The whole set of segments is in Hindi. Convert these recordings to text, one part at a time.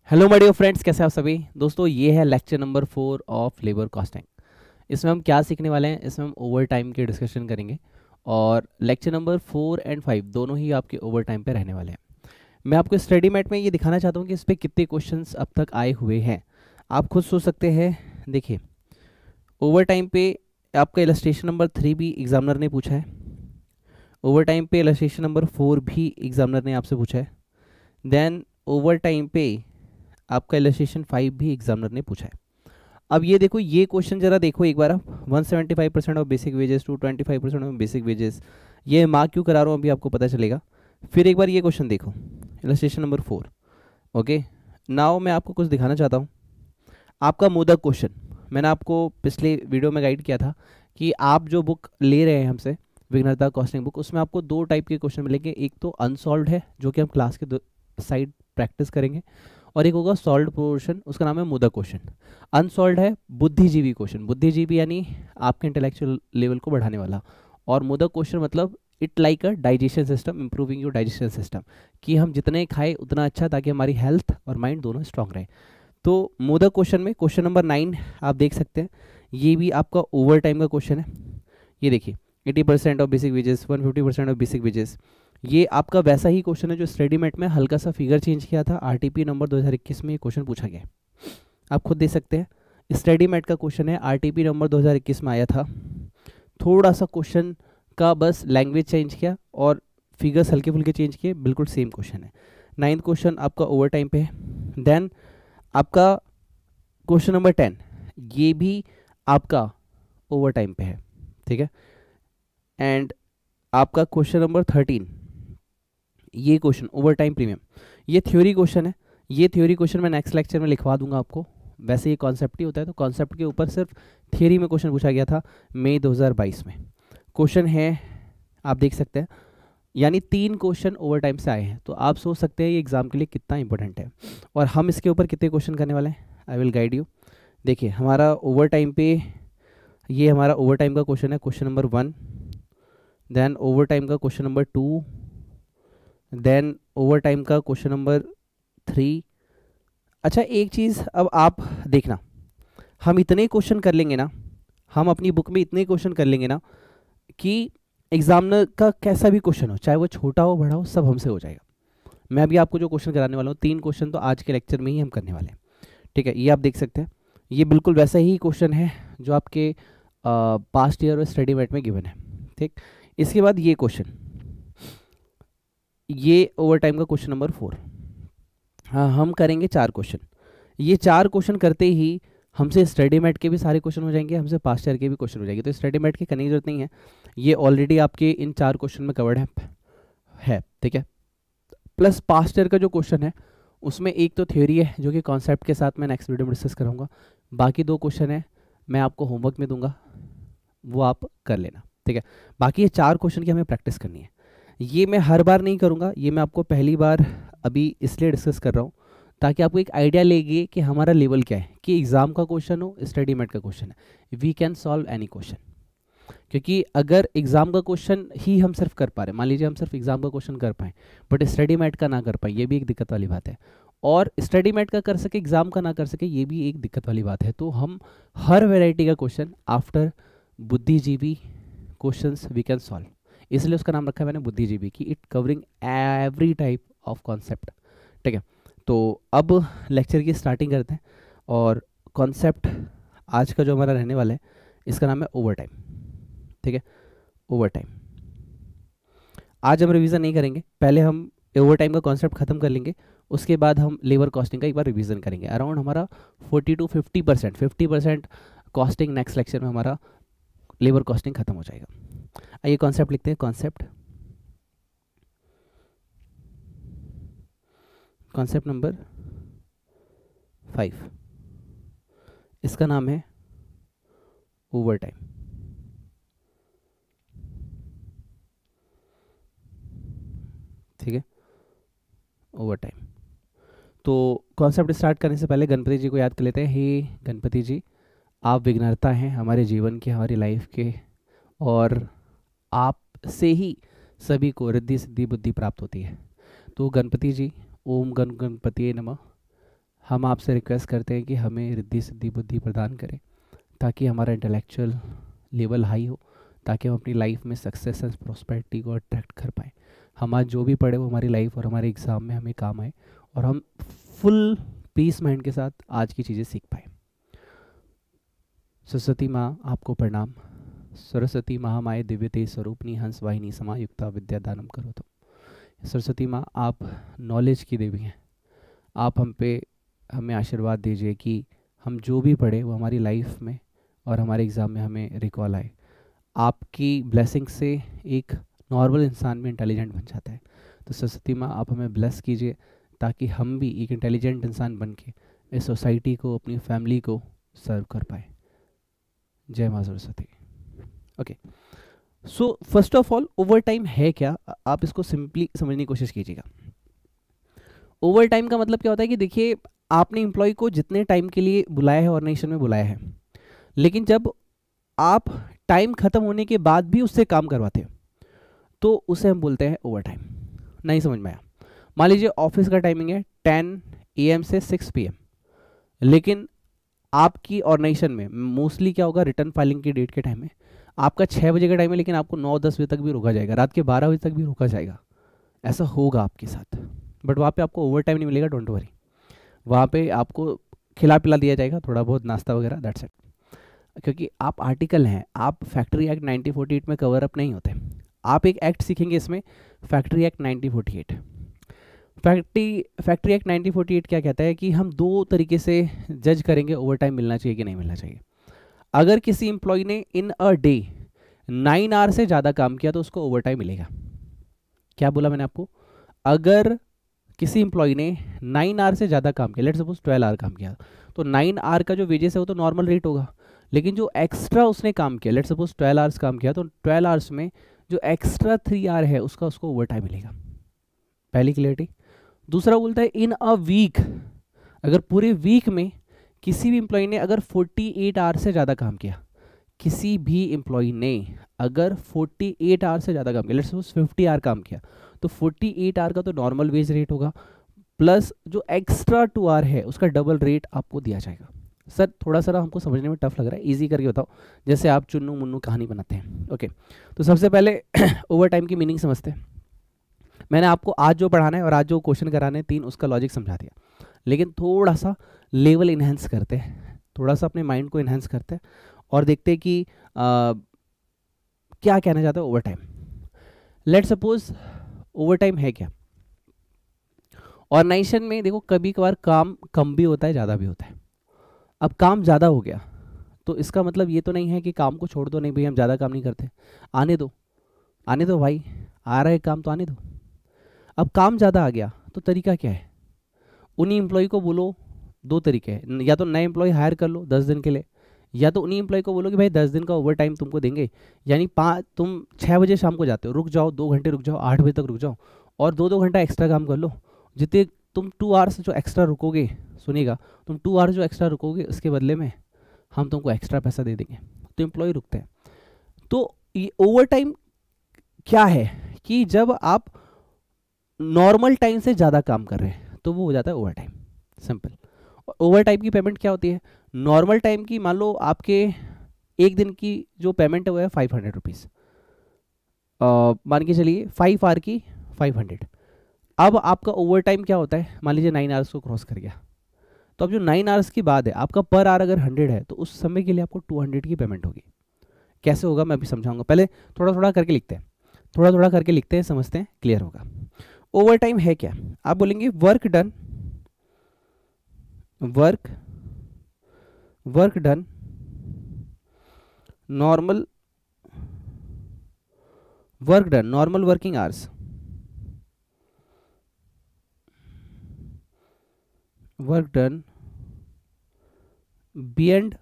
हेलो माय डियर फ्रेंड्स, कैसे हैं आप सभी दोस्तों। ये है lecture number 4 of labour costing. इसमें हम क्या सीखने वाले हैं, इसमें हम ओवर टाइम की डिस्कशन करेंगे और लेक्चर नंबर 4 एंड 5 दोनों ही आपके ओवर टाइम पे रहने वाले हैं। मैं आपको स्टडी मैट में ये दिखाना चाहता हूँ कि इस पर कितने क्वेश्चंस अब तक आए हुए हैं। आप खुद सोच सकते हैं। देखिए, ओवर टाइम पे आपका इलस्ट्रेशन नंबर 3 भी एग्जामिनर ने पूछा है। ओवर टाइम पे इलस्ट्रेशन नंबर 4 भी एग्जामिनर ने आपसे पूछा है। देन ओवर टाइम पे आपका इलस्ट्रेशन 5 भी एग्जामिनर ने पूछा है। अब ये देखो, ये क्वेश्चन जरा देखो एक बार आप। 175% of basic wages to 25% of basic wages, ये मार्क क्यों करा रहा हूँ अभी आपको पता चलेगा। फिर एक बार ये क्वेश्चन देखो, इलस्ट्रेशन नंबर 4। ओके, नाउ मैं आपको कुछ दिखाना चाहता हूँ। आपका मोदक क्वेश्चन मैंने आपको पिछले वीडियो में गाइड किया था कि आप जो बुक ले रहे हैं हमसे, विघ्नता कॉस्टिंग बुक, उसमें आपको दो टाइप के क्वेश्चन मिलेंगे। एक तो अनसॉल्व्ड है जो कि हम क्लास के साइड प्रैक्टिस करेंगे, और एक होगा सॉल्व्ड पोर्शन, उसका नाम है मोदक क्वेश्चन। अनसॉल्व्ड है बुद्धिजीवी क्वेश्चन, बुद्धिजीवी यानी आपके इंटेलेक्चुअल लेवल को बढ़ाने वाला, और मोदक क्वेश्चन मतलब it like a digestion system, improving your digestion system, कि हम जितने खाएं उतना अच्छा, ताकि हमारी हेल्थ और माइंड दोनों स्ट्रांग रहे। तो मोदक क्वेश्चन में क्वेश्चन नंबर 9 आप देख सकते हैं, ये भी आपका ओवर टाइम का क्वेश्चन है। ये देखिए, 80% of basic wages, 150% of basic wages, ये आपका वैसा ही क्वेश्चन है जो स्टडी मेट में हल्का सा फिगर चेंज किया था। आरटीपी नंबर 2021 में ये क्वेश्चन पूछा गया है, आप खुद देख सकते हैं। स्टडी मेट का क्वेश्चन है, आरटीपी नंबर 2021 में आया था। थोड़ा सा क्वेश्चन का बस लैंग्वेज चेंज किया और फिगर्स हल्के फुल्के चेंज किए, बिल्कुल सेम क्वेश्चन है। 9th क्वेश्चन आपका ओवर टाइम पे है। देन आपका क्वेश्चन नंबर 10, ये भी आपका ओवर टाइम पे है, ठीक है। एंड आपका क्वेश्चन नंबर 13, ये क्वेश्चन ओवर टाइम प्रीमियम, ये थ्योरी क्वेश्चन है। ये थ्योरी क्वेश्चन मैं नेक्स्ट लेक्चर में लिखवा दूंगा आपको। वैसे ये कॉन्सेप्ट ही होता है, तो कॉन्सेप्ट के ऊपर सिर्फ थ्योरी में क्वेश्चन पूछा गया था मई 2022 में। क्वेश्चन है, आप देख सकते हैं, यानी 3 क्वेश्चन ओवर टाइम से आए हैं। तो आप सोच सकते हैं ये एग्जाम के लिए कितना इंपॉर्टेंट है, और हम इसके ऊपर कितने क्वेश्चन करने वाले हैं। I will guide you. देखिए, हमारा ओवर टाइम पे ये हमारा ओवर टाइम का क्वेश्चन है, question number 1। Then over time का question number 2। Then over time का क्वेश्चन नंबर 3। अच्छा, एक चीज़ अब आप देखना, हम इतने क्वेश्चन कर लेंगे ना, हम अपनी बुक में इतने क्वेश्चन कर लेंगे ना कि एग्जामिनर का कैसा भी क्वेश्चन हो, चाहे वो छोटा हो बड़ा हो, सब हमसे हो जाएगा। मैं अभी आपको जो क्वेश्चन कराने वाला हूँ, 3 क्वेश्चन तो आज के लेक्चर में ही हम करने वाले हैं, ठीक है। ये आप देख सकते हैं, ये बिल्कुल वैसा ही क्वेश्चन है जो आपके पास्ट ईयर और स्टडी मेट में गिवन है, ठीक। इसके बाद ये क्वेश्चन, ये ओवर टाइम का क्वेश्चन नंबर 4। हाँ, हम करेंगे 4 क्वेश्चन। ये 4 क्वेश्चन करते ही हमसे स्टडी मेट के भी सारे क्वेश्चन हो जाएंगे, हमसे पास्ट ईयर के भी क्वेश्चन हो जाएंगे। तो स्टडी मेट की करने की जरूरत नहीं है, ये ऑलरेडी आपके इन 4 क्वेश्चन में कवर्ड है, ठीक है। प्लस पास्ट ईयर का जो क्वेश्चन है उसमें एक तो थ्योरी है जो कि कॉन्सेप्ट के साथ मैं नेक्स्ट वीडियो में डिस्कस कराऊंगा। बाकी 2 क्वेश्चन है मैं आपको होमवर्क में दूंगा, वो आप कर लेना, ठीक है। बाकी ये 4 क्वेश्चन की हमें प्रैक्टिस करनी है। ये मैं हर बार नहीं करूँगा, ये मैं आपको पहली बार अभी इसलिए डिस्कस कर रहा हूँ ताकि आपको एक आइडिया लेगी कि हमारा लेवल क्या है, कि एग्ज़ाम का क्वेश्चन हो, स्टडी मेट का क्वेश्चन है, we can solve any question. क्योंकि अगर एग्ज़ाम का क्वेश्चन ही हम सिर्फ कर पा रहे हैं, मान लीजिए हम सिर्फ एग्ज़ाम का क्वेश्चन कर पाएँ बट स्टडी मेट का ना कर पाए, ये भी एक दिक्कत वाली बात है। और स्टडी मेट का कर सके, एग्ज़ाम का ना कर सके, ये भी एक दिक्कत वाली बात है। तो हम हर वेराइटी का क्वेश्चन आफ्टर बुद्धिजीवी क्वेश्चंस वी कैन सॉल्व, इसलिए उसका नाम रखा है मैंने बुद्धिजीवी, की it covering every type of concept, ठीक है। तो अब लेक्चर की स्टार्टिंग करते हैं, और कॉन्सेप्ट आज का जो हमारा रहने वाला है इसका नाम है ओवर टाइम, ठीक है। ओवर टाइम आज हम रिवीजन नहीं करेंगे, पहले हम ओवर टाइम का कॉन्सेप्ट खत्म कर लेंगे, उसके बाद हम लेबर कॉस्टिंग का एक बार रिवीजन करेंगे। अराउंड हमारा 40 to 50% कॉस्टिंग नेक्स्ट लेक्चर में हमारा लेबर कॉस्टिंग खत्म हो जाएगा। आइए कॉन्सेप्ट लिखते हैं। कॉन्सेप्ट नंबर 5, इसका नाम है ओवर टाइम, ठीक है। Over time. तो कॉन्सेप्ट स्टार्ट करने से पहले गणपति जी को याद कर लेते हैं। हे गणपति जी, आप विघ्नहर्ता हैं हमारे जीवन के, हमारी लाइफ के, और आप से ही सभी को रिद्धि सिद्धि बुद्धि प्राप्त होती है। तो गणपति जी, ओम गण गणपति नमः, हम आपसे रिक्वेस्ट करते हैं कि हमें रिद्धि सिद्धि बुद्धि प्रदान करें ताकि हमारा इंटेलेक्चुअल लेवल हाई हो, ताकि हम अपनी लाइफ में सक्सेस एंड प्रॉस्पेरिटी को अट्रैक्ट कर पाएँ। हम आज जो भी पढ़े वो हमारी लाइफ और हमारे एग्ज़ाम में हमें काम आए और हम फुल पीस माइंड के साथ आज की चीज़ें सीख पाए। सरस्वती माँ आपको प्रणाम। सरस्वती महामाये दिव्य तेज स्वरूपनी हंस वाहिनी समायुक्ता विद्या दानम करो। तो सरस्वती माँ आप नॉलेज की देवी हैं। आप हमें आशीर्वाद दीजिए कि हम जो भी पढ़े वो हमारी लाइफ में और हमारे एग्ज़ाम में हमें रिकॉल आए। आपकी ब्लेसिंग से एक नॉर्मल इंसान भी इंटेलिजेंट बन जाता है। तो सरस्वती माँ आप हमें ब्लेस कीजिए ताकि हम भी एक इंटेलिजेंट इंसान बन के इस सोसाइटी को, अपनी फैमिली को सर्व कर पाए। जय माँ Saraswati. Okay, so first of all over time है क्या, आप इसको सिंपली समझने की कोशिश कीजिएगा। ओवर टाइम का मतलब क्या होता है कि देखिए, आपने एम्प्लॉय को जितने टाइम के लिए बुलाया है, ऑर्गेनाइजेशन में बुलाया है, लेकिन जब आप टाइम खत्म होने के बाद भी उससे काम करवाते हैं तो उसे हम बोलते हैं ओवर टाइम। नहीं समझ में आया? मान लीजिए ऑफिस का टाइमिंग है 10 AM से 6 PM, लेकिन आपकी ऑर्गेनाइजेशन में मोस्टली क्या होगा, रिटर्न फाइलिंग की डेट के टाइम में आपका 6 बजे का टाइम है, लेकिन आपको 9-10 बजे तक भी रोका जाएगा, रात के 12 बजे तक भी रोका जाएगा। ऐसा होगा आपके साथ, बट वहाँ पे आपको ओवर टाइम नहीं मिलेगा, डोंट वरी। वहाँ पे आपको खिला पिला दिया जाएगा, थोड़ा बहुत नाश्ता वगैरह, दैट्स इट। क्योंकि आप आर्टिकल हैं, आप फैक्ट्री एक्ट 1948 में कवर अप नहीं होते। आप एक एक्ट सीखेंगे इसमें, फैक्ट्री एक्ट 1948। फैक्ट्री एक्ट 1948 क्या कहता है कि हम 2 तरीके से जज करेंगे ओवर टाइम मिलना चाहिए कि नहीं मिलना चाहिए। अगर किसी एम्प्लॉय ने इन अ डे 9 आवर से ज़्यादा काम किया तो उसको ओवर टाइम मिलेगा। क्या बोला मैंने आपको? अगर किसी एम्प्लॉय ने 9 आवर से ज़्यादा काम किया, लेट्स सपोज 12 आवर काम किया, तो 9 आवर का जो वेजेस है वो तो नॉर्मल रेट होगा, लेकिन जो एक्स्ट्रा उसने काम किया, लेट्स सपोज 12 आवर्स काम किया, तो 12 आवर्स में जो एक्स्ट्रा 3 आवर है उसका उसको ओवर टाइम मिलेगा। पहली क्लियरिटी। दूसरा बोलता है इन अ वीक, अगर पूरे वीक में किसी भी एम्प्लॉय ने अगर 48 आवर से ज़्यादा काम किया, किसी भी एम्प्लॉय ने अगर 48 आवर से ज़्यादा काम किया, लेट्स सपोज 50 आवर काम किया, तो 48 आवर का तो नॉर्मल वेज रेट होगा, प्लस जो एक्स्ट्रा 2 आवर है उसका डबल रेट आपको दिया जाएगा। सर थोड़ा सा हमको समझने में टफ लग रहा है, इजी करके बताओ, जैसे आप चुन्नू मुन्नू कहानी बनाते हैं। ओके, तो सबसे पहले ओवर टाइम की मीनिंग समझते हैं। मैंने आपको आज जो पढ़ाना है और आज जो क्वेश्चन कराने हैं 3, उसका लॉजिक समझा दिया, लेकिन थोड़ा सा लेवल इन्हेंस करते हैं, थोड़ा सा अपने माइंड को इन्हेंस करते हैं और देखते हैं कि क्या कहना चाहते हैं over time. Let suppose over time है क्या। ऑर्गेनाइजेशन में देखो कभी कभार काम कम भी होता है, ज़्यादा भी होता है। अब काम ज़्यादा हो गया तो इसका मतलब ये तो नहीं है कि काम को छोड़ दो, नहीं भाई हम ज़्यादा काम नहीं करते, आने दो, आने दो भाई, आ रहा है काम तो आने दो। अब काम ज़्यादा आ गया तो तरीका क्या है, उन्हीं एम्प्लॉय को बोलो, 2 तरीके हैं, या तो नए एम्प्लॉय हायर कर लो 10 दिन के लिए, या तो उन्हीं एम्प्लॉय को बोलो कि भाई 10 दिन का ओवर टाइम तुमको देंगे, यानी तुम 6 बजे शाम को जाते हो, रुक जाओ 2 घंटे रुक जाओ, 8 बजे तक रुक जाओ और 2-2 घंटा एक्स्ट्रा काम कर लो। जितने तुम 2 आवर्स जो एक्स्ट्रा रुकोगे, सुनिएगा, तुम 2 आवर्स जो एक्स्ट्रा रुकोगे उसके बदले में हम तुमको एक्स्ट्रा पैसा दे देंगे, तो एम्प्लॉय रुकते हैं। तो ये ओवर टाइम क्या है कि जब आप नॉर्मल टाइम से ज़्यादा काम कर रहे हैं तो वो हो जाता है over time, simple. Over time की पेमेंट क्या होती है, नॉर्मल टाइम की मान लो आपके एक दिन की जो पेमेंट है वो है 500 रुपीज़, मान के चलिए 5 आवर की 500। अब आपका ओवर टाइम क्या होता है, मान लीजिए 9 आवर्स को क्रॉस कर गया, तो अब जो 9 आवर्स की बात है आपका पर आवर अगर 100 है तो उस समय के लिए आपको 200 की पेमेंट होगी। कैसे होगा मैं अभी समझाऊंगा, पहले थोड़ा थोड़ा करके लिखते हैं, थोड़ा थोड़ा करके लिखते हैं, समझते हैं, क्लियर होगा। ओवर टाइम है क्या, आप बोलेंगे work done, work done normal working hours, work done beyond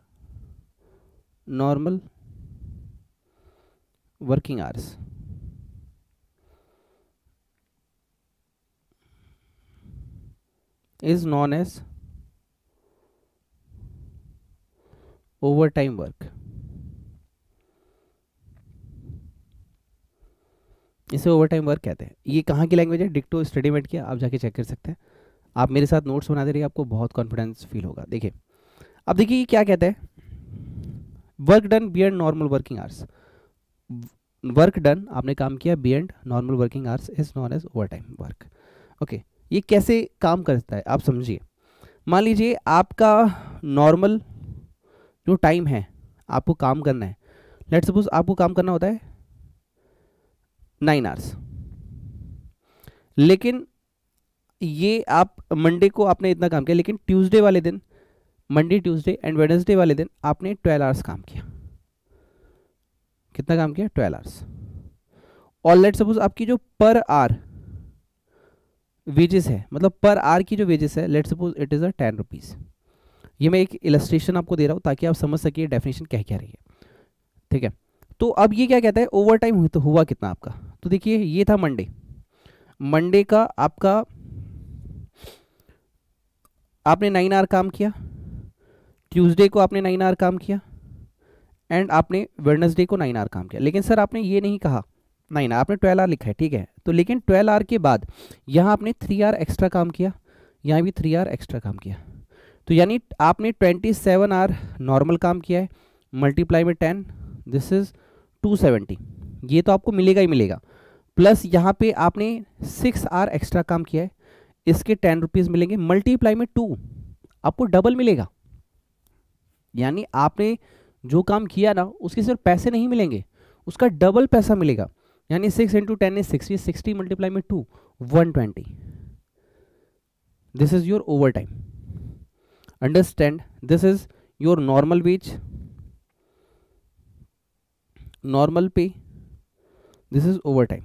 normal working hours. is known as overtime work। इसे ओवर टाइम वर्क कहते हैं। ये कहाँ की लैंग्वेज है, डिक्टो स्टडी मेट की, आप जाके चेक कर सकते हैं, आप मेरे साथ नोट्स बनाते रहिए, आपको बहुत कॉन्फिडेंस फील होगा। देखिए अब देखिए क्या कहता है, work done beyond normal working hours. Work done, आपने काम किया beyond normal working hours is known as overtime work. Okay, ये कैसे काम करता है आप समझिए। मान लीजिए आपका नॉर्मल जो टाइम है आपको काम करना है, लेट सपोज आपको काम करना होता है 9 आवर्स, लेकिन ये आप मंडे को आपने इतना काम किया, लेकिन ट्यूसडे वाले दिन, मंडे ट्यूसडे एंड वेडनेसडे वाले दिन आपने 12 आवर्स काम किया। कितना काम किया? 12 आवर्स। और लेट सपोज आपकी जो पर आवर वेजेस है, मतलब पर आवर की जो वेजेस है, let suppose it is 10 rupees. ये मैं एक इलस्ट्रेशन आपको दे रहा हूँ ताकि आप समझ सकिए डेफिनेशन क्या क्या रही है, ठीक है। तो अब ये क्या कहता है, ओवर टाइम तो हुआ कितना आपका। तो देखिए ये था मंडे, मंडे का आपका आपने 9 आवर काम किया, ट्यूसडे को आपने 9 आवर काम किया एंड आपने वेडनेसडे को 9 आवर काम किया। लेकिन सर आपने ये नहीं कहा 9 आपने 12 आवर लिखा है, ठीक है। तो लेकिन 12 आवर के बाद यहाँ आपने 3 आवर एक्स्ट्रा काम किया, यहाँ भी 3 आवर एक्स्ट्रा काम किया, तो यानी आपने 27 आवर नॉर्मल काम किया है, मल्टीप्लाई में 10, दिस इज 270। ये तो आपको मिलेगा ही मिलेगा, प्लस यहाँ पे आपने 6 आवर एक्स्ट्रा काम किया है, इसके 10 रुपीज़ मिलेंगे, मल्टीप्लाई में 2, आपको डबल मिलेगा। यानी आपने जो काम किया ना उसके सिर्फ पैसे नहीं मिलेंगे, उसका डबल पैसा मिलेगा। यानी 6 इंटू 10 इज 60, 60 मल्टीप्लाई में 2, 120। This is your over time. Understand, this is your normal wage, normal pay, this is over time.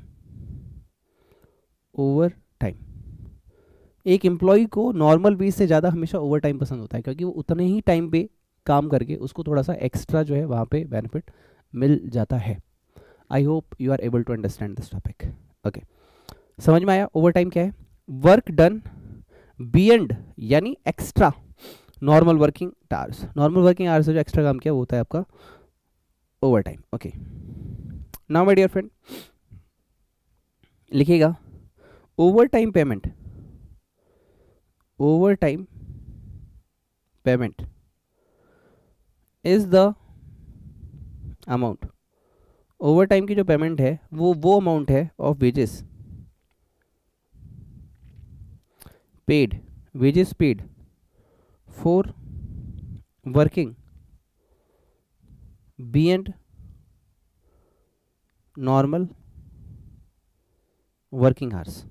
Over time, एक एम्प्लॉय को नॉर्मल वेज से ज़्यादा हमेशा ओवर टाइम पसंद होता है, क्योंकि वो उतने ही टाइम पे काम करके उसको थोड़ा सा एक्स्ट्रा जो है वहाँ पे बेनिफिट मिल जाता है। I hope you are able to understand this topic. Okay, समझ में आया ओवर टाइम क्या है? वर्क डन बियॉन्ड यानी extra normal working hours. Normal working hours से जो एक्स्ट्रा काम किया वो होता है आपका over time. Okay, now my dear friend लिखिएगा over time payment. Over time payment is the amount, over time की जो पेमेंट है वो अमाउंट है of wages paid, wages paid for working beyond normal working hours.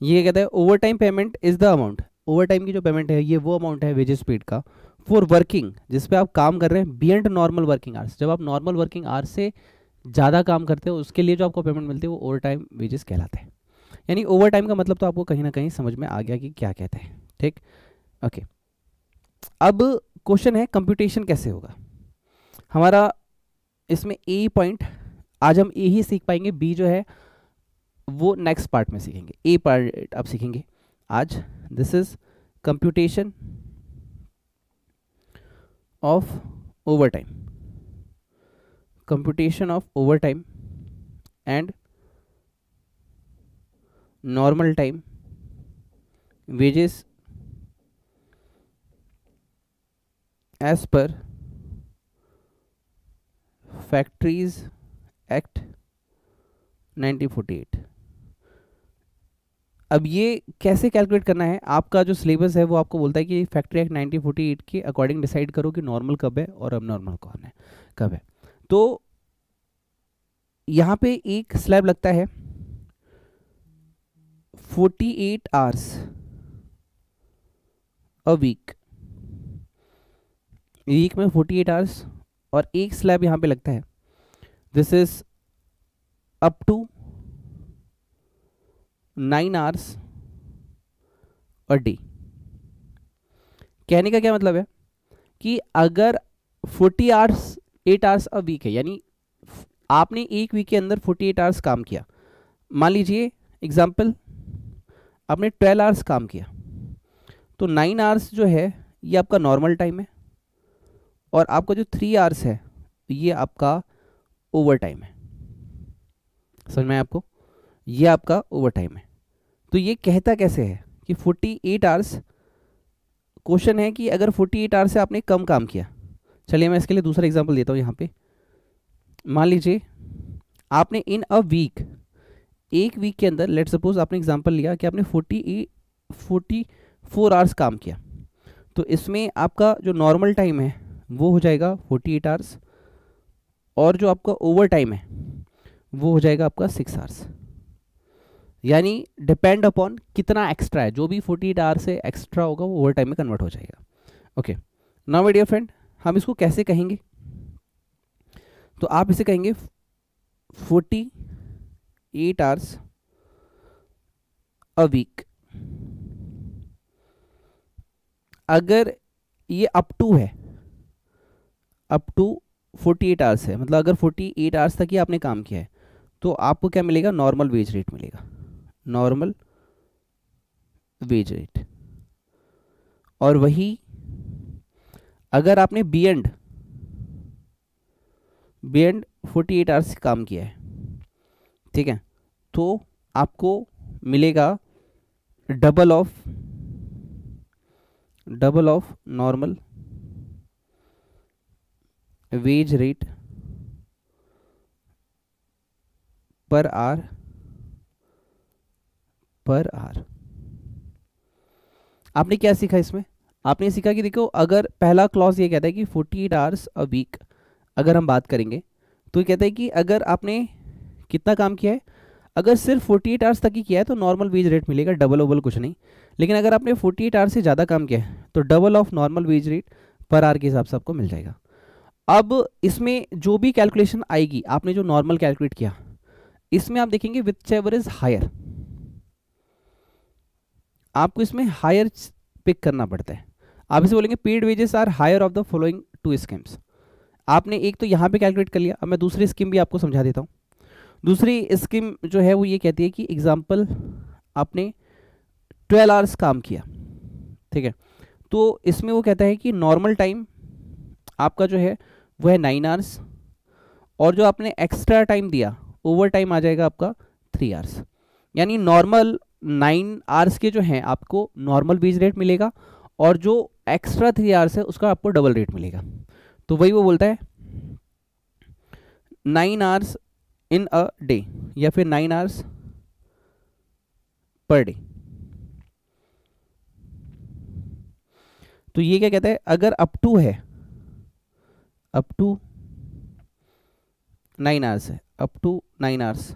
ये कहता है over time payment is the amount, over time की जो पेमेंट है ये वो अमाउंट है वेजेस पेड का फॉर वर्किंग, जिस पे आप काम कर रहे हैं बियॉन्ड नॉर्मल वर्किंग आवर्स। जब आप नॉर्मल वर्किंग आवर्स से ज़्यादा काम करते हो उसके लिए जो आपको पेमेंट मिलती है वो ओवर टाइम वेजेस कहलाते हैं। यानी ओवर टाइम का मतलब तो आपको कहीं ना कहीं समझ में आ गया कि क्या कहते हैं, ठीक। ओके, अब क्वेश्चन है कंप्यूटेशन कैसे होगा हमारा। इसमें ए पॉइंट आज हम ए ही सीख पाएंगे, बी जो है वो नेक्स्ट पार्ट में सीखेंगे। ए पार्ट अब सीखेंगे आज। This is computation of overtime, computation of overtime and normal time wages as per factories act 1948। अब ये कैसे कैलकुलेट करना है, आपका जो सिलेबस है वो आपको बोलता है कि फैक्ट्री एक्ट 1948 के अकॉर्डिंग डिसाइड करो कि नॉर्मल कब है और अब नॉर्मल कौन है कब है। तो यहाँ पे एक स्लैब लगता है 48 आवर्स अ वीक, वीक में 48 आवर्स, और एक स्लैब यहाँ पे लगता है this is up to 9 hours a day. कहने का क्या मतलब है कि अगर 40 आवर्स 8 आवर्स अ वीक है, यानी आपने एक वीक के अंदर 48 आवर्स काम किया। मान लीजिए एग्जांपल आपने 12 आवर्स काम किया, तो 9 आवर्स जो है ये आपका नॉर्मल टाइम है और आपका जो 3 आवर्स है ये आपका ओवर टाइम है। समझ में आया आपको? ये आपका ओवर टाइम है। तो ये कहता कैसे है कि 48 आवर्स, क्वेश्चन है कि अगर 48 आवर्स से आपने कम काम किया, चलिए मैं इसके लिए दूसरा एग्जांपल देता हूँ यहाँ पे। मान लीजिए आपने इन अ वीक, एक वीक के अंदर लेट सपोज आपने एग्जांपल लिया कि आपने 44 आवर्स काम किया, तो इसमें आपका जो नॉर्मल टाइम है वो हो जाएगा 48 आवर्स, और जो आपका ओवर टाइम है वो हो जाएगा आपका 6 आवर्स। यानी डिपेंड अपॉन कितना एक्स्ट्रा है, जो भी 48 आवर्स से एक्स्ट्रा होगा वो ओवर टाइम में कन्वर्ट हो जाएगा। Okay, now my dear friend, हम इसको कैसे कहेंगे? तो आप इसे कहेंगे 48 आवर्स अ वीक। अगर ये अप टू है, अप टू 48 आवर्स है, मतलब अगर 48 आवर्स तक ही आपने काम किया है, तो आपको क्या मिलेगा? नॉर्मल वेज रेट मिलेगा, नॉर्मल वेज रेट। और वही अगर आपने बियॉन्ड 48 आवर्स काम किया है, ठीक है, तो आपको मिलेगा double of normal wage rate per our आपने क्या सीखा इसमें? आपने सीखा कि देखो, अगर पहला क्लॉज ये कहता है कि 48 आवर्स अ वीक अगर हम बात करेंगे, तो ये कहता है कि अगर आपने कितना काम किया है, अगर सिर्फ 48 आवर्स तक ही किया है तो नॉर्मल वेज रेट मिलेगा, डबल ओबल कुछ नहीं। लेकिन अगर आपने 48 आवर्स से ज़्यादा काम किया है तो double of normal wage rate per hour के हिसाब से आपको मिल जाएगा। अब इसमें जो भी कैलकुलेशन आएगी, आपने जो नॉर्मल कैलकुलेट किया, इसमें आप देखेंगे विच एवर इज हायर, आपको इसमें हायर पिक करना पड़ता है। आप इसे बोलेंगे paid wages are higher of the following two schemes. आपने एक तो यहाँ पे कैलकुलेट कर लिया, अब मैं दूसरी स्कीम भी आपको समझा देता हूँ। दूसरी स्कीम जो है वो ये कहती है कि एग्जाम्पल आपने 12 आवर्स काम किया, ठीक है, तो इसमें वो कहता है कि नॉर्मल टाइम आपका जो है वो है 9 आवर्स, और जो आपने एक्स्ट्रा टाइम दिया, ओवर टाइम आ जाएगा आपका 3 आवर्स। यानी नॉर्मल 9 आवर्स के जो हैं आपको नॉर्मल वेज रेट मिलेगा, और जो एक्स्ट्रा 3 आवर्स है उसका आपको डबल रेट मिलेगा। तो वही वो बोलता है 9 आवर्स इन अ डे, या फिर 9 आवर्स पर डे। तो ये क्या कहता है? अगर अप टू है, अप टू 9 आवर्स है, अप टू 9 आवर्स,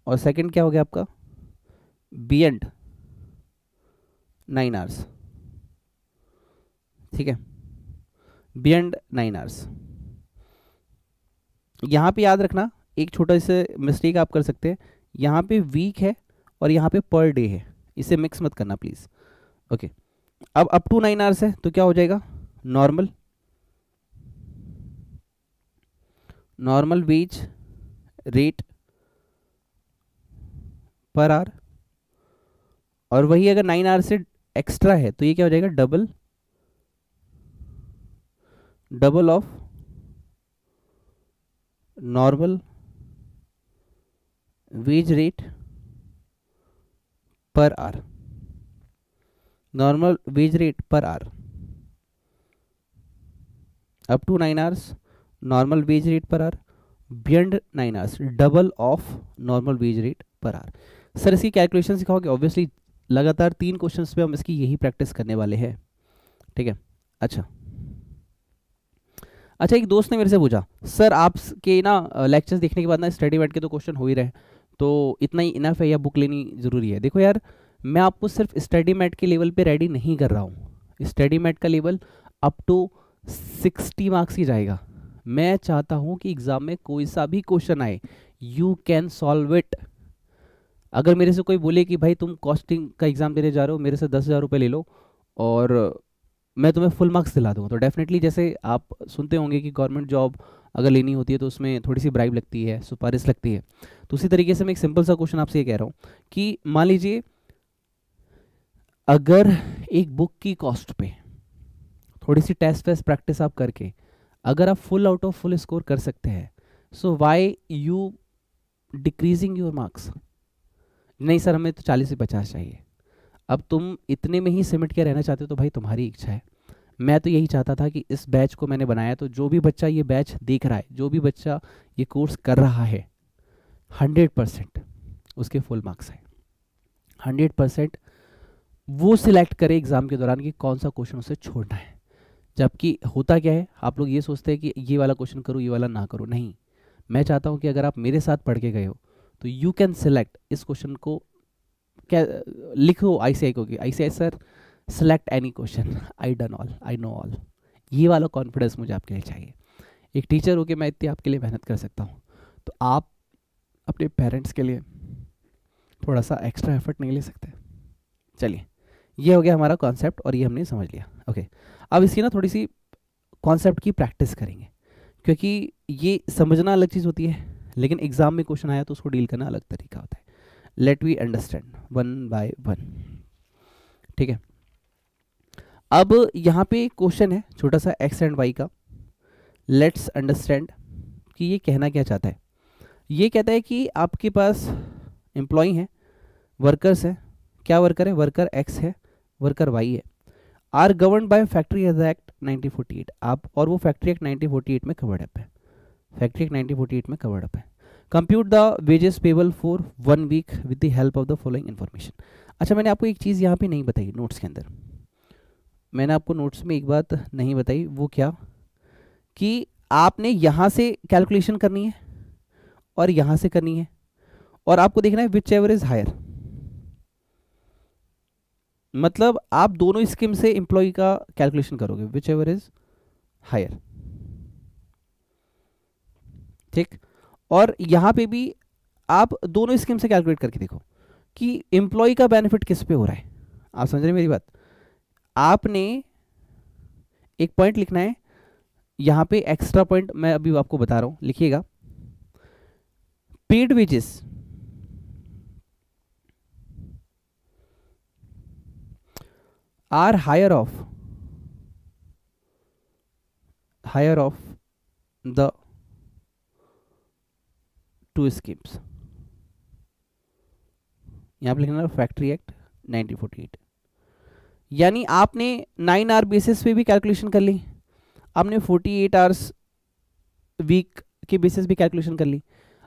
और सेकंड क्या हो गया आपका? बियॉन्ड 9 आवर्स, ठीक है, बियॉन्ड 9 आवर्स। यहाँ पे याद रखना, एक छोटा सा मिस्टेक आप कर सकते हैं, यहाँ पे वीक है और यहाँ पे पर डे है, इसे मिक्स मत करना प्लीज़। ओके, अब अप टू 9 आवर्स है तो क्या हो जाएगा? Normal wage rate per our, और वही अगर 9 आवर्स से एक्स्ट्रा है तो ये क्या हो जाएगा? Double of normal wage rate per hour, normal wage rate per hour, up to 9 hours normal wage rate per hour, beyond 9 hours double of normal wage rate per hour. Sir इसकी कैलकुलेशन सिखाओगे? ऑब्वियसली लगातार 3 क्वेश्चंस पे हम इसकी यही प्रैक्टिस करने वाले हैं, ठीक है। अच्छा, एक दोस्त ने मेरे से पूछा, सर आपके ना लेक्चर्स देखने के बाद ना स्टडी मैट के तो क्वेश्चन हो ही रहे हैं, तो इतना ही इनफ है या बुक लेनी ज़रूरी है? देखो यार, मैं आपको सिर्फ स्टडी मैट के लेवल पे रेडी नहीं कर रहा हूँ, स्टडी मैट का लेवल अप टू 60 मार्क्स ही जाएगा। मैं चाहता हूँ कि एग्ज़ाम में कोई सा भी क्वेश्चन आए, यू कैन सॉल्व इट। अगर मेरे से कोई बोले कि भाई तुम कॉस्टिंग का एग्ज़ाम देने जा रहे हो, मेरे से 10,000 रुपये ले लो और मैं तुम्हें फुल मार्क्स दिला दूँगा, तो डेफिनेटली जैसे आप सुनते होंगे कि गवर्नमेंट जॉब अगर लेनी होती है तो उसमें थोड़ी सी ब्राइब लगती है, सुपारिश लगती है, तो उसी तरीके से मैं एक सिंपल सा क्वेश्चन आपसे ये कह रहा हूँ कि मान लीजिए अगर एक बुक की कॉस्ट पे थोड़ी सी टेस्ट वेस्ट प्रैक्टिस आप करके अगर आप full out of full score कर सकते हैं, so why you decreasing your marks. नहीं सर हमें तो 40 से 50 चाहिए। अब तुम इतने में ही सिमट के रहना चाहते हो तो भाई तुम्हारी इच्छा है। मैं तो यही चाहता था कि इस बैच को मैंने बनाया तो जो भी बच्चा ये बैच देख रहा है, जो भी बच्चा ये कोर्स कर रहा है, 100% उसके फुल मार्क्स हैं। 100% वो सिलेक्ट करे एग्जाम के दौरान कि कौन सा क्वेश्चन उसे छोड़ना है। जबकि होता क्या है, आप लोग ये सोचते हैं कि ये वाला क्वेश्चन करूँ ये वाला ना करूँ। नहीं, मैं चाहता हूँ कि अगर आप मेरे साथ पढ़ के गए हो तो यू कैन सिलेक्ट इस क्वेश्चन को। क्या लिखो आईसीआई को कि ICI sir select any question, I done all, I know all. ये वाला कॉन्फिडेंस मुझे आपके लिए चाहिए। एक टीचर हो के मैं इतनी आपके लिए मेहनत कर सकता हूँ, तो आप अपने पेरेंट्स के लिए थोड़ा सा एक्स्ट्रा एफर्ट नहीं ले सकते? चलिए, ये हो गया हमारा कॉन्सेप्ट और ये हमने समझ लिया। ओके, अब इसकी ना थोड़ी सी कॉन्सेप्ट की प्रैक्टिस करेंगे, क्योंकि ये समझना अलग चीज़ होती है लेकिन एग्जाम में क्वेश्चन आया तो उसको डील करना अलग तरीका होता है। Let we understand one by one. ठीक है, अब यहाँ पे क्वेश्चन है छोटा सा एक्स एंड वाई का। लेट्स अंडरस्टैंड कि ये कहना क्या चाहता है। ये कहता है कि आपके पास एम्प्लॉय हैं, वर्कर्स हैं। क्या वर्कर है? वर्कर एक्स है, वर्कर वाई है। Are govern by factory act 1948। आप और वो फैक्ट्री एक्ट 1948 में कवर्ड अप है। फैक्ट्री एक्ट 1948 में कवर्ड अप है। Compute the wages payable for 1 week with the help of the following information. अच्छा, मैंने आपको एक चीज़ यहाँ पे नहीं बताई नोट्स के अंदर। मैंने आपको नोट्स में एक बात नहीं बताई, वो क्या कि आपने यहाँ से कैलकुलेशन करनी है और यहाँ से करनी है, और आपको देखना है विच एवर इज हायर। मतलब आप दोनों स्कीम से एम्प्लॉय का कैलकुलेशन करोगे, विच एवर इज हायर। ठीक, और यहां पे भी आप दोनों स्कीम से कैलकुलेट करके देखो कि एम्प्लॉय का बेनिफिट किस पे हो रहा है। आप समझ रहे हैं मेरी बात? आपने एक पॉइंट लिखना है यहां पे, एक्स्ट्रा पॉइंट मैं अभी आपको बता रहा हूं, लिखिएगा। Paid wages are higher of the two schemes. यहां पे लिखना फैक्ट्री एक्ट 1948। यानी आपने 9 आवर बेसिस पे भी कैलकुलेशन कर ली, आपने 48 आवर्स वीक के बेसिस भी कैलकुलेशन कर ली।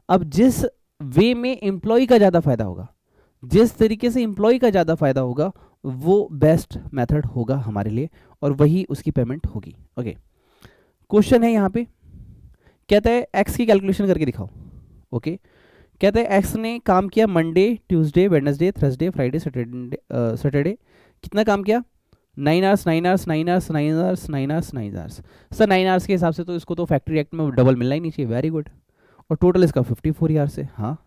अब जिस वे में एम्प्लॉय का ज़्यादा फायदा होगा, जिस तरीके से एम्प्लॉय का ज़्यादा फायदा होगा, वो बेस्ट मेथड होगा हमारे लिए और वही उसकी पेमेंट होगी। ओके, क्वेश्चन है यहाँ पे, कहता है एक्स की कैलकुलेशन करके दिखाओ। ओके, कहता है एक्स ने काम किया Monday, Tuesday, Wednesday, Thursday, Friday, Saturday. कितना काम किया? 9 hours, 9 hours, 9 hours, 9 hours, 9 hours, 9 hours. Sir 9 hours के हिसाब से तो इसको तो फैक्ट्री एक्ट में डबल मिलना ही नहीं चाहिए। Very good. और टोटल इसका 54 आवर्स है। हाँ,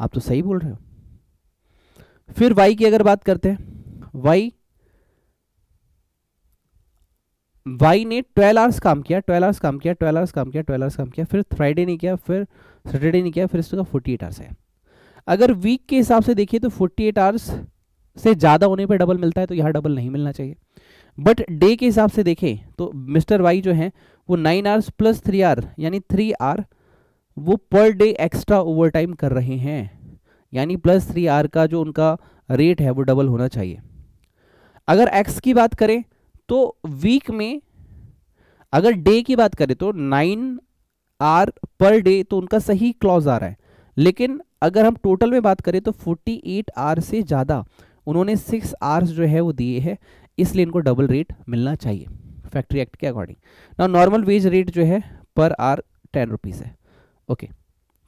आप तो सही बोल रहे हो। फिर वाई की अगर बात करते हैं, वाई ने 12 आवर्स काम किया, 12 आवर्स काम किया, 12 आवर्स काम किया, 12 आवर्स काम किया, फिर फ्राइडे नहीं किया, फिर सैटरडे नहीं किया, फिर इसका 48 आवर्स है। अगर वीक के हिसाब से देखिए तो 48 आवर्स से ज़्यादा होने पर डबल मिलता है, तो यहाँ डबल नहीं मिलना चाहिए। बट डे के हिसाब से देखें तो मिस्टर वाई जो है वो 9 आवर्स प्लस 3 आवर यानी 3 आवर वो per day extra over time कर रहे हैं, यानी प्लस 3 आवर का जो उनका रेट है वो डबल होना चाहिए। अगर एक्स की बात करें तो वीक में, अगर डे की बात करें तो 9 आवर पर डे तो उनका सही क्लॉज आ रहा है, लेकिन अगर हम टोटल में बात करें तो 48 आवर से ज़्यादा उन्होंने 6 आवर्स जो है वो दिए हैं, इसलिए इनको डबल रेट मिलना चाहिए फैक्ट्री एक्ट के अकॉर्डिंग। ना नॉर्मल वेज रेट जो है पर आवर 10 रुपीज़ है। ओके,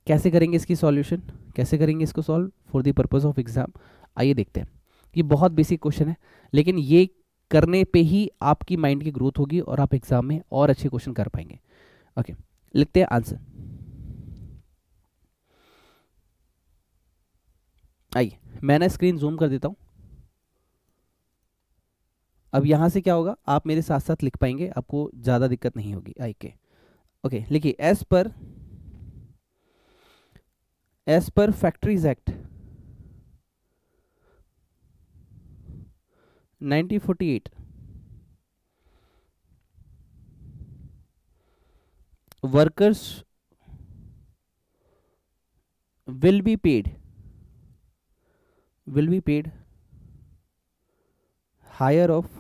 कैसे करेंगे इसकी सॉल्यूशन, कैसे करेंगे इसको solve for the purpose of exam, आइए देखते हैं। ये बहुत बेसिक क्वेश्चन है, लेकिन ये करने पे ही आपकी माइंड की ग्रोथ होगी और आप एग्जाम में और अच्छे क्वेश्चन कर पाएंगे। ओके, लिखते हैं आंसर। आइए मैं ना स्क्रीन जूम कर देता हूं। अब यहां से क्या होगा, आप मेरे साथ साथ लिख पाएंगे, आपको ज़्यादा दिक्कत नहीं होगी। आई के ओके, लिखिए as per factories act 1948 workers will be paid, will be paid higher of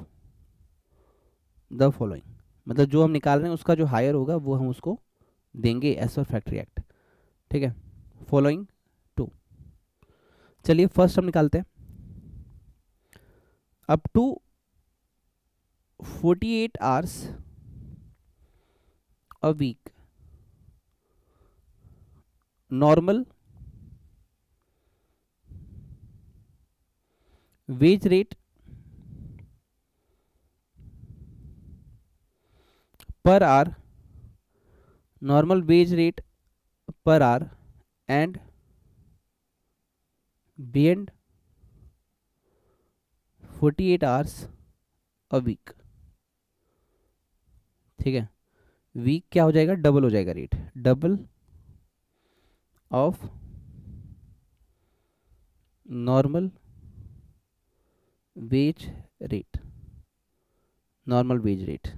the following, मतलब जो हम निकाल रहे हैं उसका जो हायर होगा वो हम उसको देंगे एज पर फैक्ट्री एक्ट। ठीक है, फॉलोइंग टू। चलिए फर्स्ट हम निकालते हैं, up to 48 hours a week normal wage rate per hour, normal wage rate per hour and beyond 48 hours a week. ठीक है, वीक क्या हो जाएगा, डबल हो जाएगा rate, double of normal wage rate, normal wage rate,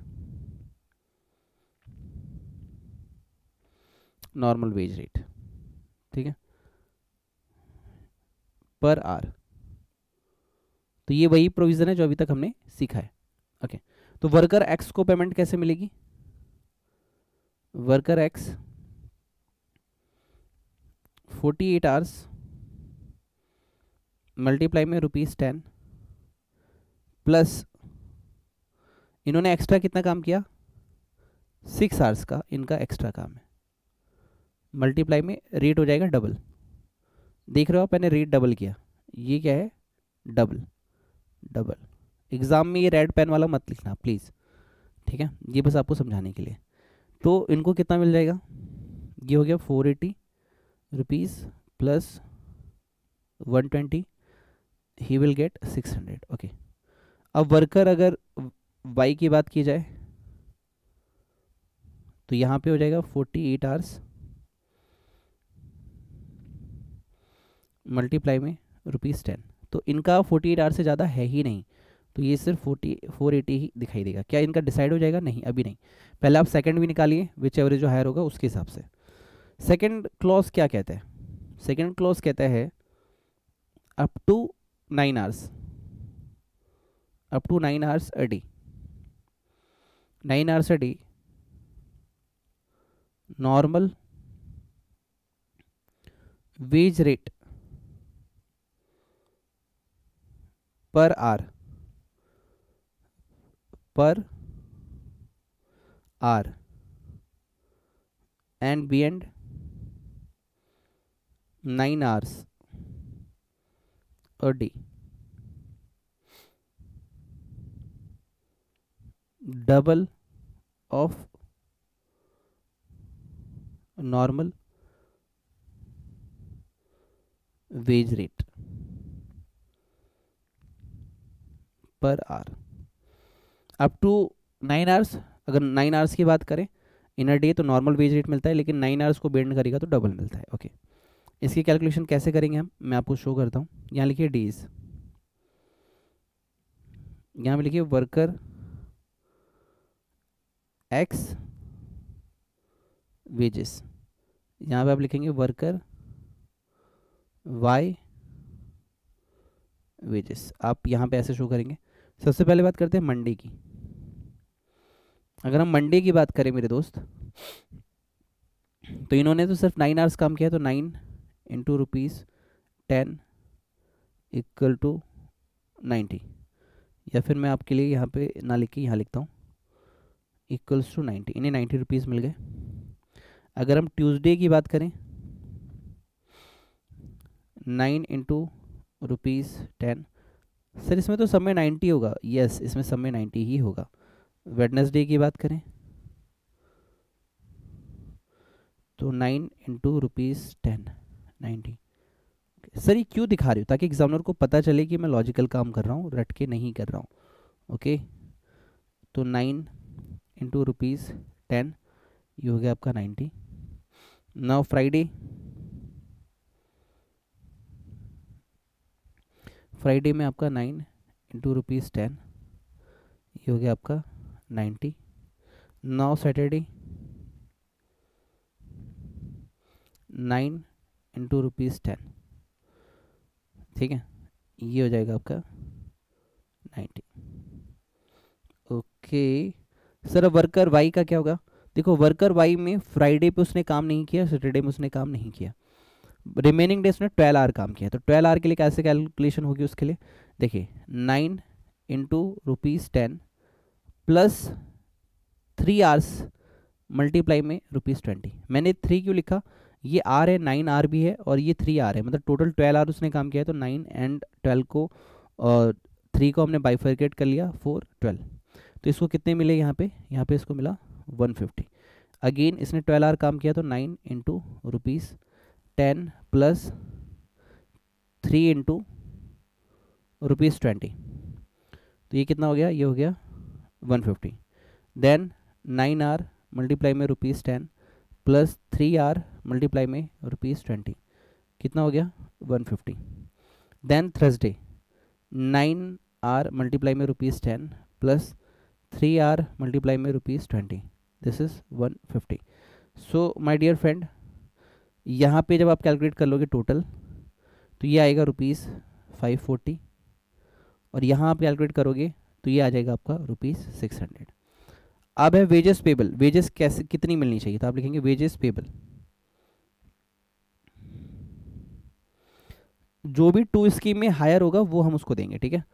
normal wage rate. ठीक है, पर आवर। तो ये वही प्रोविजन है जो अभी तक हमने सीखा है। ओके, तो वर्कर एक्स को पेमेंट कैसे मिलेगी, वर्कर एक्स 48 आवर्स मल्टीप्लाई में ₹10 प्लस इन्होंने एक्स्ट्रा कितना काम किया, 6 आवर्स का इनका एक्स्ट्रा काम है, मल्टीप्लाई में रेट हो जाएगा डबल। देख रहे हो आप, मैंने रेट डबल किया, ये क्या है, डबल, डबल। एग्जाम में ये रेड पेन वाला मत लिखना प्लीज़, ठीक है, ये बस आपको समझाने के लिए। तो इनको कितना मिल जाएगा, ये हो गया 480 rupees plus 120, he will get 600। Okay, अब वर्कर अगर वाई की बात की जाए तो यहाँ पे हो जाएगा 48 आवर्स मल्टीप्लाई में ₹10। तो इनका 48 आवर्स से ज़्यादा है ही नहीं, तो ये सिर्फ 480 ही दिखाई देगा। क्या इनका डिसाइड हो जाएगा, नहीं अभी नहीं, पहले आप सेकंड भी निकालिए, विच एवरेज जो हायर होगा उसके हिसाब से। सेकंड क्लॉज क्या कहता है, सेकंड क्लॉज कहता है up to 9 hours, up to 9 hours a day, 9 hours a day normal wage rate per hour, per hour and beyond 9 hours a day double of normal wage rate per hour, up to 9 hours. अगर 9 आवर्स की बात करें इन अ डे तो नॉर्मल वेज रेट मिलता है, लेकिन 9 आवर्स को बेंड करेगा तो डबल मिलता है। ओके, इसकी कैलकुलेशन कैसे करेंगे हम, मैं आपको शो करता हूँ। यहाँ लिखिए डेज, यहाँ पे लिखिए वर्कर एक्स वेजेस, यहाँ पे आप लिखेंगे वर्कर वाई वेजेस, आप यहाँ पे ऐसे शो करेंगे। सबसे पहले बात करते हैं मंडे की। अगर हम मंडे की बात करें मेरे दोस्त, तो इन्होंने तो सिर्फ 9 आवर्स काम किया, तो 9 इंटू ₹10 इक्वल टू 90, या फिर मैं आपके लिए यहाँ पे ना लिख के यहाँ लिखता हूँ इक्वल्स टू 90, इन्हें 90 रुपीज़ मिल गए। अगर हम ट्यूसडे की बात करें 9 इंटू ₹10, सर इसमें तो सब में 90 होगा, यस इसमें सब में 90 ही होगा। वेडनेसडे की बात करें तो 9 इंटू ₹10 90। सर ये क्यों दिखा रही हूँ, ताकि एग्जामिनर को पता चले कि मैं लॉजिकल काम कर रहा हूँ, रट के नहीं कर रहा हूँ। ओके, तो 9 इंटू ₹10 ये हो गया आपका 90। नाउ फ्राइडे, फ्राइडे में आपका 9 इंटू ₹10 ये हो गया आपका 90। Now Saturday 9 into ₹10। ठीक है, ये हो जाएगा आपका 90। ओके सर, अब वर्कर वाई का क्या होगा? देखो वर्कर वाई में फ्राइडे पे उसने काम नहीं किया, सैटरडे में उसने काम नहीं किया, रिमेनिंग डेज में 12 आवर काम किया। तो 12 आवर के लिए कैसे कैलकुलेशन होगी उसके लिए? देखिए 9 इंटू ₹10 प्लस 3 आवर्स मल्टीप्लाई में ₹20। मैंने 3 क्यों लिखा? ये आर है, 9 आर भी है और ये 3 आर है, मतलब टोटल 12 आवर उसने काम किया है। तो 9 एंड 12 को और 3 को हमने बाइफरकेट कर लिया, 4 12। तो इसको कितने मिले यहाँ पे? यहाँ पे इसको मिला 150। अगेन इसने 12 आवर काम किया, तो 9 इंटू ₹10 प्लस 3 इंटू ₹20। तो ये कितना हो गया? ये हो गया 150। देन 9 आर मल्टीप्लाई में ₹10 प्लस 3 आर मल्टीप्लाई में ₹20, कितना हो गया? 150। देन थर्सडे 9 आर मल्टीप्लाई में ₹10 प्लस 3 आर मल्टीप्लाई में ₹20, this is 150। So my dear friend, यहाँ पे जब आप कैलकुलेट कर लोगे टोटल, तो ये आएगा ₹540 और यहाँ आप कैलकुलेट करोगे तो ये आ जाएगा आपका ₹600। अब है वेजेस पेबल। वेजेस कैसे कितनी मिलनी चाहिए? तो आप लिखेंगे वेजेस पेबल, जो भी 2 स्कीम में हायर होगा वो हम उसको देंगे। ठीक है,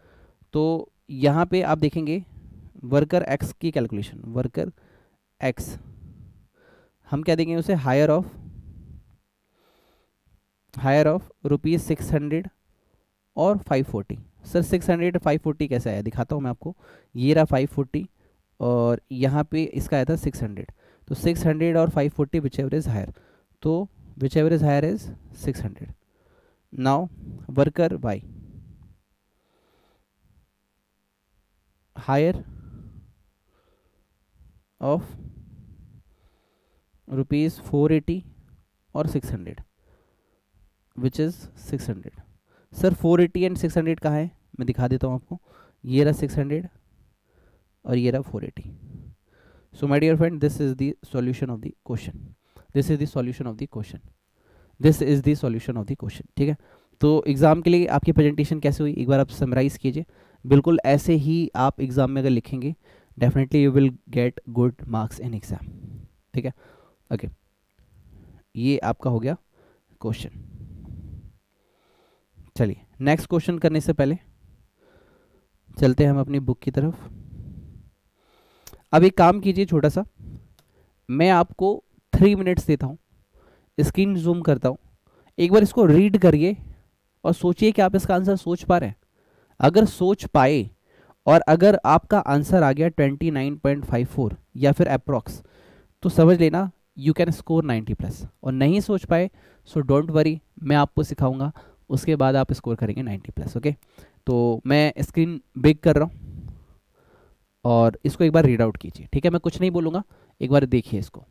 तो यहाँ पे आप देखेंगे वर्कर एक्स की कैलकुलेशन, वर्कर एक्स हम क्या देंगे उसे? हायर ऑफ ₹600 और 540। सर 600 540 कैसे आया? दिखाता हूँ मैं आपको। ये रहा 540 और यहाँ पे इसका आया था 600। तो 600 और 540 विच एवर इज हायर, तो whichever is higher is 600। Now worker Y higher of ₹480 और 600 विच इज 600। सर 480 एंड 600 कहाँ है? मैं दिखा देता हूँ आपको। ये रहा 600 और ये रहा 480। So my dear friend, this is the solution of the question, this is the solution of the question, this is the solution of the question. ठीक है, तो एग्जाम के लिए आपकी प्रेजेंटेशन कैसे हुई एक बार आप समराइज कीजिए। बिल्कुल ऐसे ही आप एग्जाम में अगर लिखेंगे, definitely you will get good marks in exam. ठीक है, ओके, ये आपका हो गया क्वेश्चन। चलिए नेक्स्ट क्वेश्चन करने से पहले चलते हैं हम अपनी बुक की तरफ। अब एक काम कीजिए छोटा सा, मैं आपको 3 मिनट्स देता हूँ, स्क्रीन जूम करता हूँ, एक बार इसको रीड करिए और सोचिए कि आप इसका आंसर सोच पा रहे हैं। अगर सोच पाए और अगर आपका आंसर आ गया 29.54 या फिर अप्रॉक्स, तो समझ लेना यू कैन स्कोर 90+। और नहीं सोच पाए सो डोंट वरी, मैं आपको सिखाऊंगा, उसके बाद आप स्कोर करेंगे 90+। ओके, तो मैं स्क्रीन बिग कर रहा हूँ और इसको एक बार रीड आउट कीजिए। ठीक है, मैं कुछ नहीं बोलूँगा, एक बार देखिए इसको।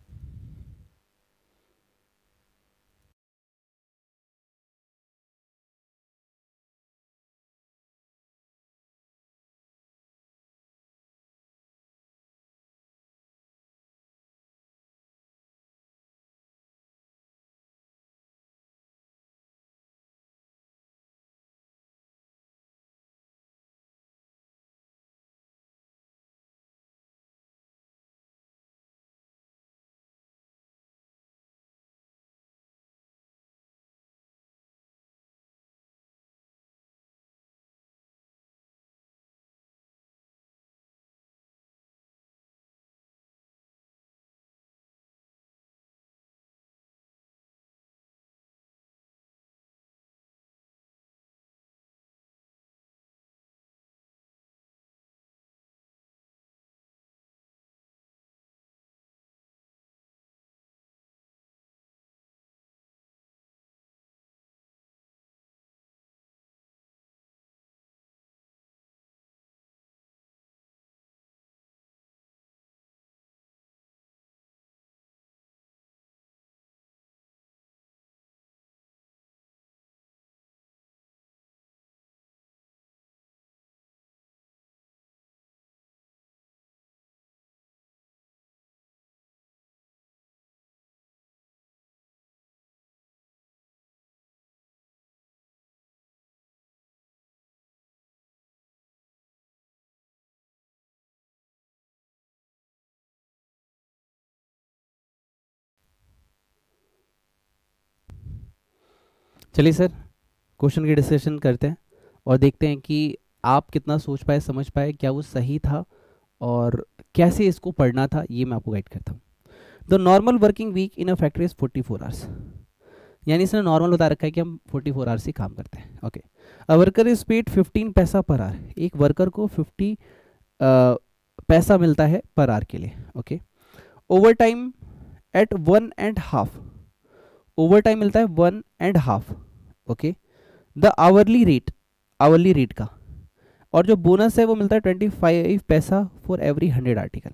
चलिए सर क्वेश्चन की डिस्कशन करते हैं और देखते हैं कि आप कितना सोच पाए, समझ पाए, क्या वो सही था और कैसे इसको पढ़ना था, ये मैं आपको गाइड करता हूँ। The normal working week in a factory is 44 hours, यानी इसने नॉर्मल बता रखा है कि हम 44 आवर्स ही काम करते हैं। Okay, a worker is paid 15 पैसा पर आवर, एक वर्कर को 50 पैसा मिलता है पर आवर के लिए। Okay, overtime at 1.5, overtime मिलता है 1.5। ओके, द आवरली रेट का, और जो बोनस है वो मिलता है 25 पैसा फॉर एवरी 100 आर्टिकल,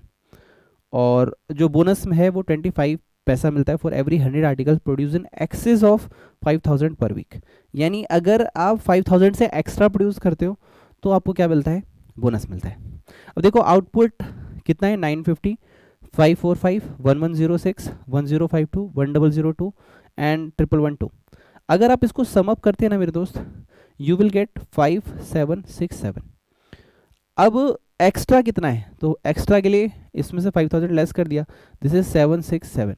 और जो बोनस में है वो 25 पैसा मिलता है for every 100 article produce in excess of 5000 per week. यानी अगर आप 5000 से एक्स्ट्रा प्रोड्यूस करते हो तो आपको क्या मिलता है, बोनस मिलता है। अब देखो आउटपुट कितना है, 950, 545, 1106, 1052, 1002 एंड 1112। अगर आप इसको समअप करते हैं ना मेरे दोस्त, यू विल गेट 5767। अब एक्स्ट्रा कितना है, तो एक्स्ट्रा के लिए इसमें से 5000 लेस कर दिया, दिस इज 767।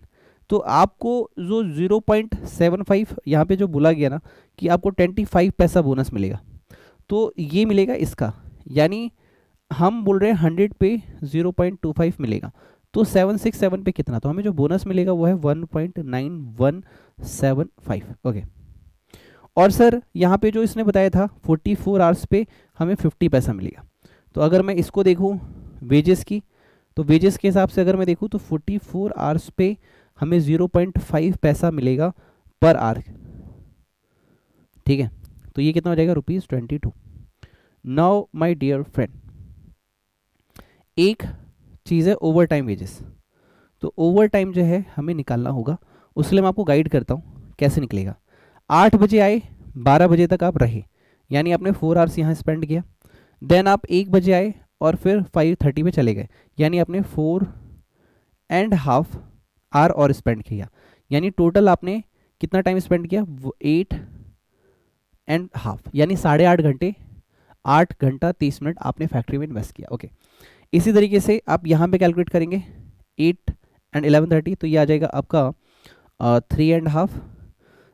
तो आपको जो 0.75 यहाँ पे जो बोला गया ना कि आपको 25 पैसा बोनस मिलेगा, तो ये मिलेगा इसका, यानी हम बोल रहे हैं 100 पे 0.25 मिलेगा, तो 767 पे कितना, तो हमें जो बोनस मिलेगा वो है 1.9175। ओके, और सर यहाँ पे जो इसने बताया था 44 आवर्स पे हमें 50 पैसा मिलेगा। तो अगर मैं इसको देखूँ वेजेस की, तो वेजेस के हिसाब से अगर मैं देखूँ तो 44 आवर्स पे हमें 0.5 पैसा मिलेगा पर आवर। ठीक है, तो ये कितना हो जाएगा, ₹22। नाउ माय डियर फ्रेंड, एक चीज़ है ओवर टाइम वेजेस, तो ओवर टाइम जो है हमें निकालना होगा, उसके लिए मैं आपको गाइड करता हूँ कैसे निकलेगा। 8 बजे आए, 12 बजे तक आप रहे, यानी आपने 4 आवर्स यहाँ स्पेंड किया। देन आप 1 बजे आए और फिर 5:30 पे चले गए, यानी आपने 4.5 आवर और स्पेंड किया, यानी टोटल आपने कितना टाइम स्पेंड किया, 8.5, यानी 8.5 घंटे, 8 घंटा 30 मिनट आपने फैक्ट्री में इन्वेस्ट किया। ओके, इसी तरीके से आप यहाँ पे कैलकुलेट करेंगे 8 and 11:30, तो ये आ जाएगा आपका 3.5।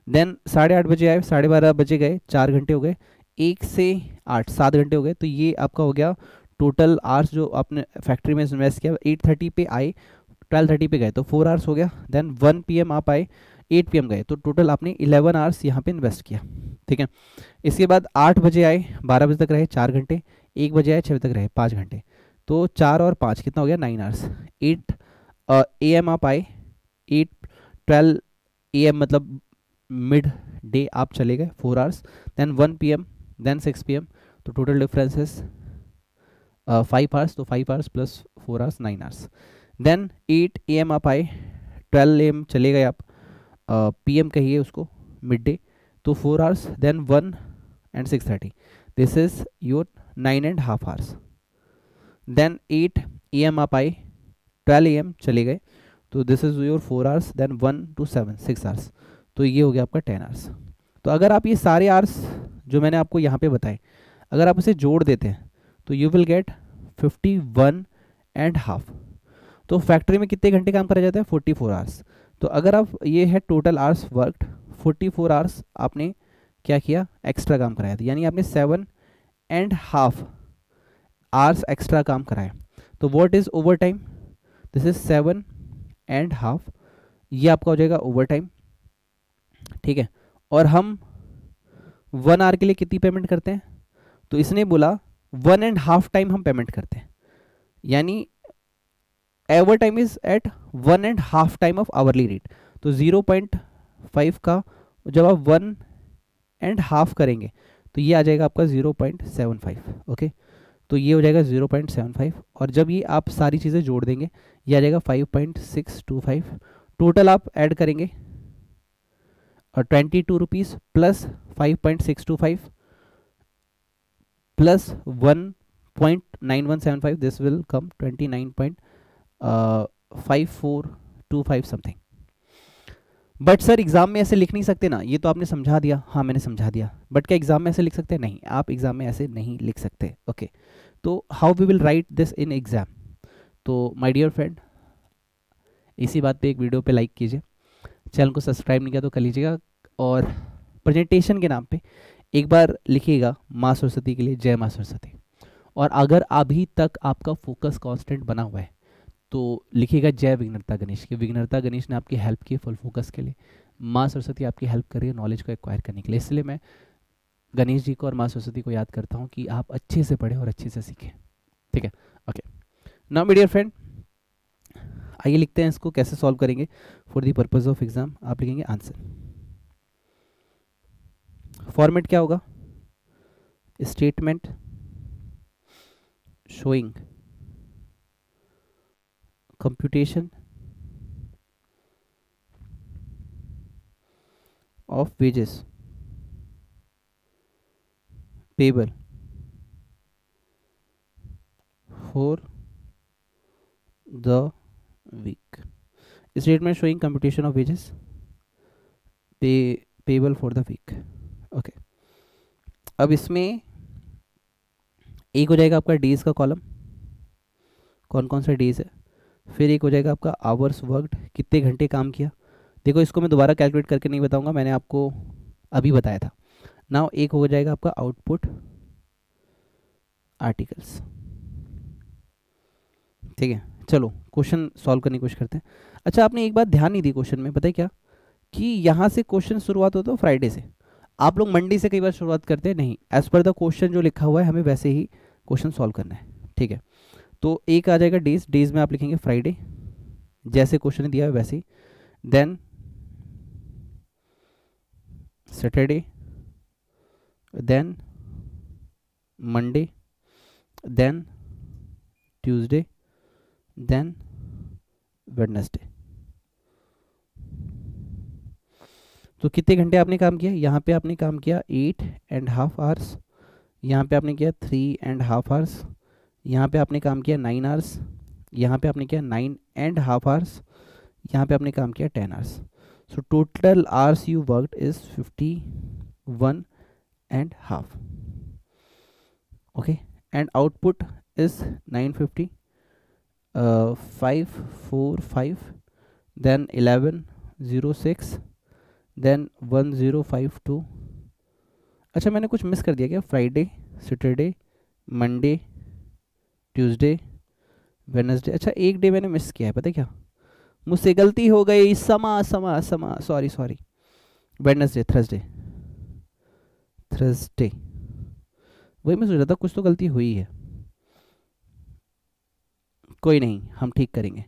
देन 8:30 बजे आए, 12:30 बजे गए, 4 घंटे हो गए, 1 से 8 7 घंटे हो गए, तो ये आपका हो गया टोटल आवर्स जो आपने फैक्ट्री में इन्वेस्ट किया। 8:30 पे आए, 12:30 पे गए, तो 4 आवर्स हो गया। देन 1 PM आप आए, 8 PM गए, तो टोटल आपने 11 आवर्स यहाँ पे इन्वेस्ट किया। ठीक है, इसके बाद 8 बजे आए, 12 बजे तक रहे 4 घंटे, 1 बजे आए 6 बजे तक रहे 5 घंटे, तो 4 और 5 कितना हो गया, 9 आवर्स। 8 AM आप आए, 12 AM मतलब मिड डे आप चले गए 4 hours. Then 1 PM, then 6 PM, तो टोटल डिफरेंस इज 5 आवर्स, तो 5 hours plus 4 hours 9 hours. Then 8 AM आप आए, 12 AM चले गए आप, PM कहिए उसको, मिड डे, तो 4 hours. Then 1 and 6:30, this is your 9.5 hours. Then 8 AM आप आए, 12 AM चले गए, तो this is your 4 hours. Then 1 to 7 6 hours, तो ये हो गया आपका 10 आवर्स। तो अगर आप ये सारे आवर्स जो मैंने आपको यहाँ पे बताए, अगर आप इसे जोड़ देते हैं तो यू विल गेट 51.5। तो फैक्ट्री में कितने घंटे काम करा जाता है, 44 आवर्स। तो अगर आप, ये है टोटल आवर्स वर्कड, 44 आवर्स आपने क्या किया, एक्स्ट्रा काम कराया था, यानी आपने 7.5 आवर्स एक्स्ट्रा काम कराया। तो what is over time, this is 7.5, ये आपका हो जाएगा ओवर टाइम। ठीक है, और हम 1 आवर के लिए कितनी पेमेंट करते हैं, तो इसने बोला 1.5 टाइम हम पेमेंट करते हैं, यानी overtime is at 1.5 time of hourly rate. तो 0.5 का जब आप 1.5 करेंगे तो ये आ जाएगा आपका 0.75। ओके, तो ये हो जाएगा 0.75, और जब ये आप सारी चीज़ें जोड़ देंगे ये आ जाएगा 5.625। टोटल आप ऐड करेंगे और 22 rupees plus 5.625 plus 1.9175, this will come 29.5425 something. But sir exam में ऐसे लिख नहीं सकते ना, ये तो आपने समझा दिया, हाँ मैंने समझा दिया, बट क्या एग्जाम में ऐसे लिख सकते हैं, नहीं, आप एग्जाम में ऐसे नहीं लिख सकते। ओके, तो how we will write this in exam. तो माय डियर फ्रेंड, इसी बात पे एक वीडियो पे लाइक कीजिए, चैनल को सब्सक्राइब नहीं किया तो कर लीजिएगा, और प्रेजेंटेशन के नाम पे एक बार लिखिएगा माँ सरस्वती के लिए जय माँ सरस्वती। और अगर अभी तक आपका फोकस कांस्टेंट बना हुआ है तो लिखिएगा जय विघ्नहर्ता गणेश की। विघ्नहर्ता गणेश ने आपकी हेल्प की फुल फोकस के लिए, माँ सरस्वती आपकी हेल्प कर रही है नॉलेज को एक्वायर करने के लिए। इसलिए मैं गणेश जी को और माँ सरस्वती को याद करता हूँ कि आप अच्छे से पढ़ें और अच्छे से सीखें। ठीक है, okay. Now my dear friend, आइए लिखते हैं इसको कैसे सॉल्व करेंगे। For the purpose of exam आप लिखेंगे आंसर। फॉर्मेट क्या होगा? Statement showing computation of wages payable for the week. Statement showing computation of wages payable for the week. Okay, अब इसमें एक हो जाएगा आपका डेज का कॉलम, कौन कौन सा डेज है। फिर एक हो जाएगा आपका आवर्स वर्कड, कितने घंटे काम किया। देखो इसको मैं दोबारा कैलकुलेट करके नहीं बताऊंगा, मैंने आपको अभी बताया था। नाउ एक हो जाएगा आपका आउटपुट आर्टिकल्स। ठीक है, चलो क्वेश्चन सॉल्व करने की कोशिश करते हैं। अच्छा, आपने एक बात ध्यान नहीं दी क्वेश्चन में, पता है क्या, कि यहाँ से क्वेश्चन शुरुआत होता है फ्राइडे से। आप लोग मंडे से कई बार शुरुआत करते हैं, नहीं, एज पर द क्वेश्चन जो लिखा हुआ है हमें वैसे ही क्वेश्चन सॉल्व करना है। ठीक है, तो एक आ जाएगा डेज, डेज में आप लिखेंगे फ्राइडे जैसे क्वेश्चन दिया है वैसे ही, then Saturday, then Monday, then Tuesday, then Wednesday. तो कितने घंटे आपने काम किया? यहाँ पे आपने काम किया 8.5 आवर्स, यहाँ पे आपने किया 3.5 आवर्स, यहाँ पे आपने काम किया 9 आवर्स, यहाँ पे आपने किया 9.5 आवर्स, यहाँ पे आपने काम किया 10 hours. So total hours you worked is 51.5। Okay, and output is 950, 545, then 1106, then 1052। अच्छा, मैंने कुछ मिस कर दिया क्या? Friday, Saturday, Monday, Tuesday, Wednesday. अच्छा, एक डे मैंने मिस किया है, पता है क्या, मुझसे गलती हो गई, समा समा समा, sorry sorry, Wednesday, Thursday, Thursday, वही मैं सोच रहा था, कुछ तो गलती हुई है। कोई नहीं, हम ठीक करेंगे।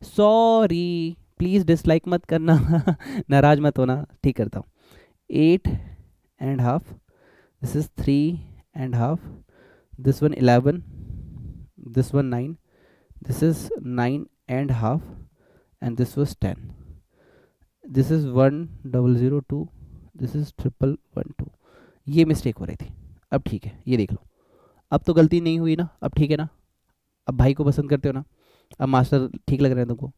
सॉरी, प्लीज़ डिसलाइक मत करना नाराज मत होना, ठीक करता हूँ। 8.5, this is 3.5, this one 11, this one 9, this is 9.5, and this was 10. This is 1002, this is 1112। ये मिस्टेक हो रही थी। अब ठीक है, ये देख लो, अब तो गलती नहीं हुई ना, अब ठीक है ना, अब भाई को पसंद करते हो ना, अब मास्टर ठीक लग रहे हैं तुमको।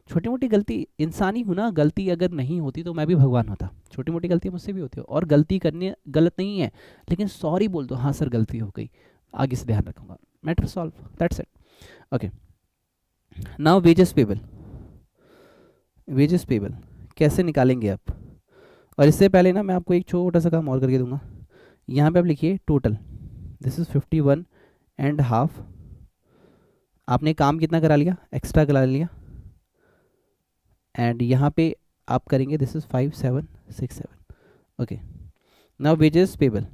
छोटी मोटी गलती, इंसानी हूँ ना, गलती अगर नहीं होती तो मैं भी भगवान होता। छोटी मोटी गलती मुझसे भी होती है, और गलती करनी गलत नहीं है, लेकिन सॉरी बोल दो, हाँ सर गलती हो गई, आगे से ध्यान रखूंगा, matter solve, that's it. Okay, now wages payable. Wages payable कैसे निकालेंगे आप? और इससे पहले ना मैं आपको एक छोटा सा काम और करके दूंगा। यहाँ पे आप लिखिए टोटल, दिस इज 51.5। आपने काम कितना करा लिया? एक्स्ट्रा करा लिया। एंड यहाँ पे आप करेंगे this is 5767। Okay, now wages payable,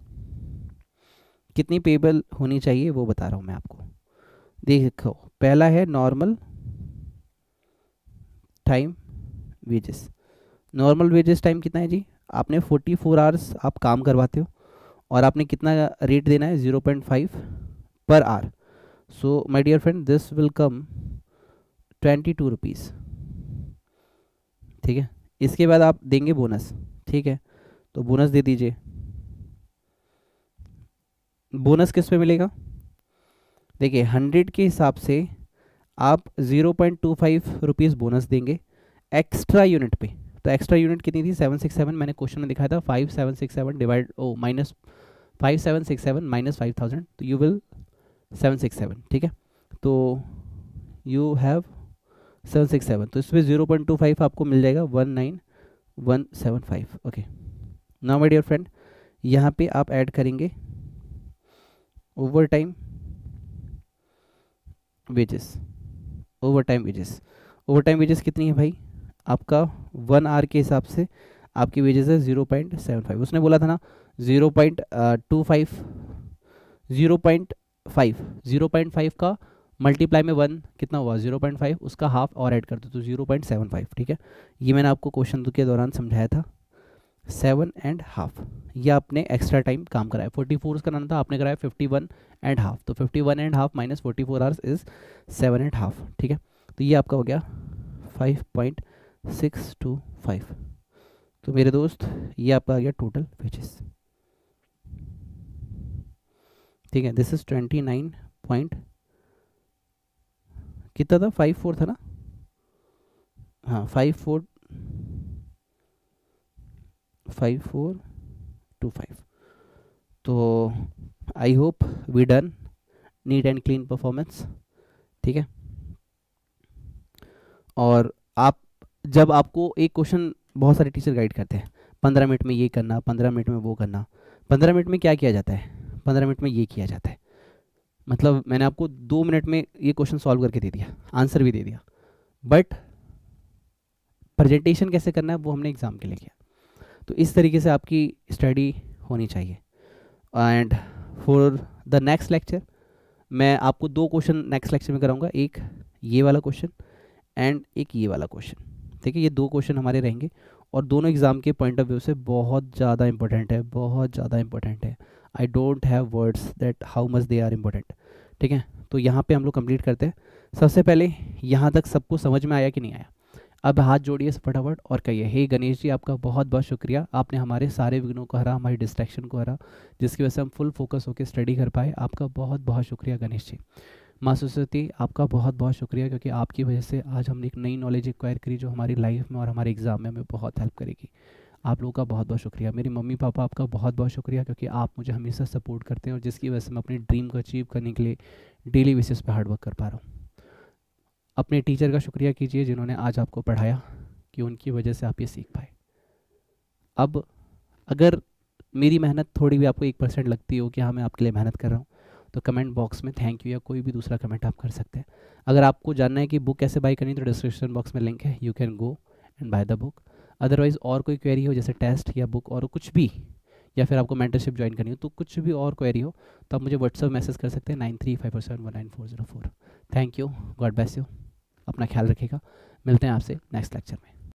कितनी पेबल होनी चाहिए वो बता रहा हूँ मैं आपको। देखो, पहला है normal time wages. Normal wages time कितना है जी? आपने 44 आवर्स आप काम करवाते हो, और आपने कितना रेट देना है? 0.5 per hour. So my dear friend, this will come 22 rupees. ठीक है, इसके बाद आप देंगे बोनस। ठीक है, तो बोनस दे दीजिए। बोनस किस पे मिलेगा? देखिए 100 के हिसाब से आप 0.25 रुपीज़ बोनस देंगे एक्स्ट्रा यूनिट पे। तो एक्स्ट्रा यूनिट कितनी थी? 767, मैंने क्वेश्चन में दिखाया था। 5767 डिवाइड माइनस 5767 माइनस 5000, तो यू विल 767। ठीक है, तो यू हैव 767, तो इसमें 0.25 आपको मिल जाएगा 19175। Okay, now my dear friend, यहाँ पे आप ऐड करेंगे overtime wages. Overtime wages, overtime wages कितनी है भाई, आपका 1 आवर के हिसाब से आपकी वेजेस है 0.75। उसने बोला था ना 0.25, 0.5 का मल्टीप्लाई में 1 कितना हुआ 0.5, उसका हाफ और ऐड कर दो तो 0.75। ठीक है, ये मैंने आपको क्वेश्चन के दौरान समझाया था। 7.5, ये आपने एक्स्ट्रा टाइम काम कराया, 44 कराना था, आपने कराया 51.5, तो 51.5 माइनस 44 आवर्स इज 7.5। ठीक है, तो ये आपका हो गया 5.625। तो मेरे दोस्त ये आपका आ गया टोटल वेजेस। ठीक है, दिस इज 29 पॉइंट कितना था, 54 था ना, हाँ 5425। तो I hope we done neat and clean performance. ठीक है, और आप जब आपको एक क्वेश्चन, बहुत सारे टीचर गाइड करते हैं 15 मिनट में ये करना, 15 मिनट में वो करना, 15 मिनट में क्या किया जाता है, 15 मिनट में ये किया जाता है, मतलब मैंने आपको 2 मिनट में ये क्वेश्चन सॉल्व करके दे दिया, आंसर भी दे दिया, बट प्रेजेंटेशन कैसे करना है वो हमने एग्ज़ाम के लिए किया। तो इस तरीके से आपकी स्टडी होनी चाहिए। And for the next lecture मैं आपको 2 क्वेश्चन नेक्स्ट लेक्चर में कराऊंगा, एक ये वाला क्वेश्चन एंड एक ये वाला क्वेश्चन। ठीक है, ये 2 क्वेश्चन हमारे रहेंगे और दोनों एग्ज़ाम के पॉइंट ऑफ व्यू से बहुत ज़्यादा इंपॉर्टेंट है, बहुत ज़्यादा इंपॉर्टेंट है। I don't have words that how much they are important. ठीक है, तो यहाँ पे हम लोग कंप्लीट करते हैं। सबसे पहले यहाँ तक सबको समझ में आया कि नहीं आया, अब हाथ जोड़िए फटाफट और कहिए हे गणेश जी, आपका बहुत बहुत शुक्रिया, आपने हमारे सारे विघ्नों को हरा, हमारी डिस्ट्रैक्शन को हरा, जिसकी वजह से हम फुल फोकस होकर स्टडी कर पाए। आपका बहुत बहुत शुक्रिया गणेश जी। माँ सरस्वती, आपका बहुत बहुत शुक्रिया, क्योंकि आपकी वजह से आज हमने एक नई नॉलेज एक्वायर करी जो हमारी लाइफ में और हमारे एग्ज़ाम में हमें बहुत हेल्प करेगी। आप लोगों का बहुत बहुत शुक्रिया। मेरी मम्मी पापा, आपका बहुत बहुत शुक्रिया, क्योंकि आप मुझे हमेशा सपोर्ट करते हैं और जिसकी वजह से मैं अपनी ड्रीम को अचीव करने के लिए डेली बेसिस पे हार्डवर्क कर पा रहा हूँ। अपने टीचर का शुक्रिया कीजिए जिन्होंने आज आपको पढ़ाया, कि उनकी वजह से आप ये सीख पाए। अब अगर मेरी मेहनत थोड़ी भी आपको 1% लगती हो कि हाँ मैं आपके लिए मेहनत कर रहा हूँ, तो कमेंट बॉक्स में थैंक यू या कोई भी दूसरा कमेंट आप कर सकते हैं। अगर आपको जानना है कि बुक कैसे बाय करनी, तो डिस्क्रिप्शन बॉक्स में लिंक है, you can go and by the book. Otherwise और कोई क्वेरी हो, जैसे टेस्ट या बुक और कुछ भी, या फिर आपको मेंटरशिप ज्वाइन करनी हो, तो कुछ भी और क्वेरी हो तो आप मुझे व्हाट्सएप मैसेज कर सकते हैं 9354719404। Thank you, God bless you, अपना ख्याल रखिएगा, मिलते हैं आपसे नेक्स्ट लेक्चर में।